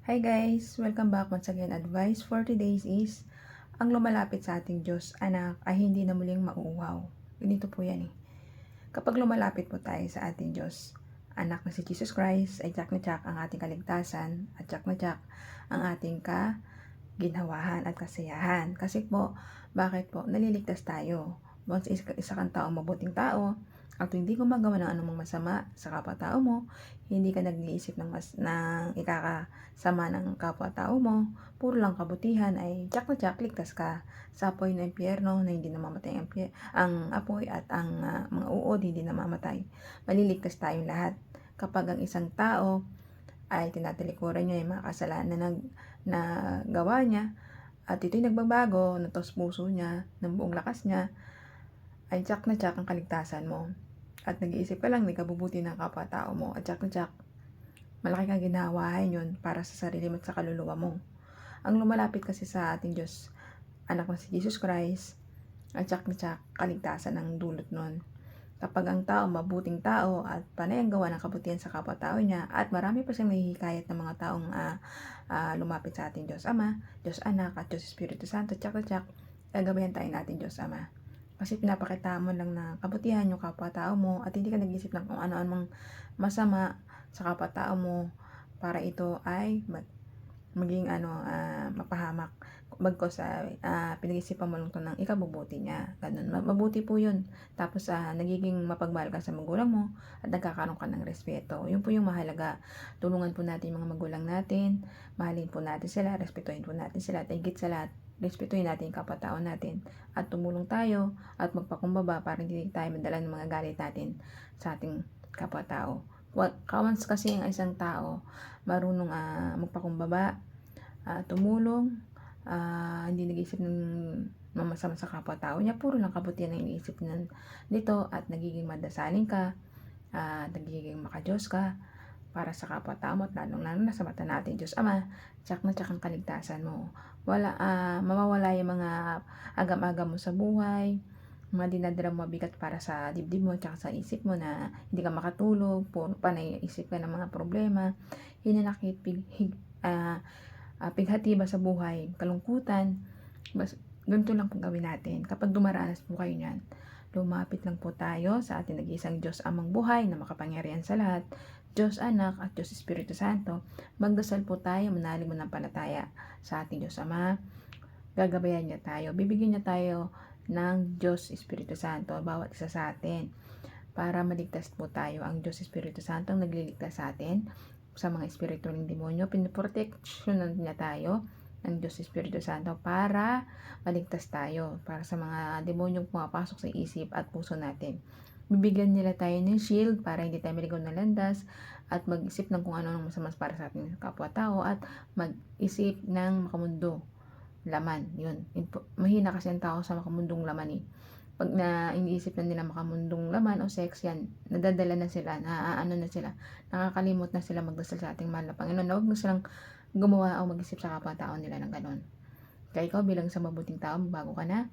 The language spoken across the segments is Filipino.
Hi guys! Welcome back once again. Advice for today's is, ang lumalapit sa ating Diyos, anak, ay hindi na muling mauuhaw. Ganito po yan eh. Kapag lumalapit po tayo sa ating Diyos, anak na si Jesus Christ, ay tsak na tsak ang ating kaligtasan, at tsak na tsak ang ating kaginhawahan at kasiyahan. Kasi po, bakit po? Naliligtas tayo. Once isa kang taong mabuting tao, at hindi gumagawa ng anumang masama sa kapwa-tao mo, hindi ka nag-iisip ng ikakasama ng kapwa-tao mo, puro lang kabutihan, ay tsak na tsak, ligtas ka sa apoy ng impyerno na hindi namamatay ang apoy at ang mga uod hindi namamatay. Maliligtas tayong lahat kapag ang isang tao ay tinatalikuran niya yung mga kasalanan na gawa niya, at ito'y nagbabago, natos puso niya, ng buong lakas niya, ay tsak na tsak ang kaligtasan mo. At nag-iisip ka lang, may kabubuti ng kapwa-tao mo, at tsak na tsak, malaki kang ginhawahan yun para sa sarili mo at sa kaluluwa mo. Ang lumalapit kasi sa ating Diyos, anak na si Jesus Christ, at tsak na tsak, kaligtasan ang dulot nun. Kapag ang tao, mabuting tao, at panay ang gawa ng kabutihan sa kapwa-tao niya, at marami pa siyang nahihikayat ng mga taong lumapit sa ating Diyos Ama, Diyos Anak, at Diyos Espiritu Santo, tsak na tsak, gagabayan tayo natin Diyos Ama. Kasi pinapakita mo lang na kabutihan yung kapwa-tao mo, at hindi ka nag-isip ng kung ano-anong masama sa kapwa-tao mo para ito ay maging mapahamak. Bagkos pinag-isipan mo lang ito ng ikabubuti niya. Ganun. Mabuti po yun. Tapos nagiging mapagmahal ka sa magulang mo at nagkakaroon ka ng respeto. Yun po yung mahalaga. Tulungan po natin yung mga magulang natin. Mahalin po natin sila. Respetuhin po natin sila. At higit sa lahat, respetuhin natin yung kapwa-tao natin. At tumulong tayo at magpakumbaba para hindi tayo madala ng mga galit natin sa ating kapwa-tao. Once kasi ang isang tao marunong magpakumbaba, tumulong, hindi nag-iisip ng masama sa kapwa-tao niya, puro lang kabutihan ang iniisip nito, at nagiging madasalin ka, nagiging makadiyos ka para sa kapwa-tao mo, at lalong-lalo na sa mata natin Diyos Ama, tsak na tsak ang kaligtasan mo. Mawawala yung mga agam-agam mo sa buhay, mga dinadala mo mabigat para sa dibdib mo, tsaka sa isip mo na hindi ka makatulog, puro panay isip ka ng mga problema, hinanakit, pighati ba sa buhay, kalungkutan. Ganito lang po gawin natin. Kapag dumaranas po kayo niyan, lumapit lang po tayo sa ating nag-iisang Diyos Amang buhay na makapangyarihan sa lahat, Diyos Anak at Diyos Espiritu Santo. Magdasal po tayo, manalig mo ng palataya sa ating Diyos Ama. Gagabayan niya tayo, bibigyan niya tayo ng Diyos Espiritu Santo, bawat isa sa atin, para maligtas po tayo. Ang Diyos Espiritu Santo ang nagliligtas sa atin sa mga espiritu ng demonyo. Pinoproteksyonan niya tayo ng Diyos Espiritu Santo para maligtas tayo, para sa mga demonyong pumapasok sa isip at puso natin. Bibigyan nila tayo ng shield para hindi tayo maligaw na landas at mag-isip ng kung ano ang masama para sa ating kapwa-tao, at mag-isip ng makamundo laman. Yun. Mahina kasi ang tao sa makamundong laman eh. Pag iniisip na nila makamundong laman o sex, yan, nadadala na sila, nakakalimot na sila magdasal sa ating mahal na Panginoon. Huwag na silang gumawa o mag-isip sa kapwa-tao nila ng ganon. Kaya ikaw bilang isang mabuting tao, bago ka na,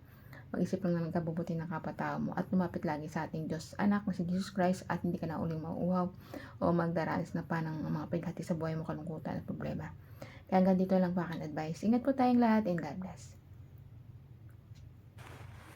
mag-isip lang ng kabubuti ng kapwa-tao mo at lumapit lagi sa ating Diyos Anak na si Jesus Christ, at hindi ka na uling mauuhaw o magdaranas na pa ng mga paghati sa buhay mo, kalungkutan at problema. Kaya hanggang dito lang pa aking advice. Ingat po tayong lahat, and God bless.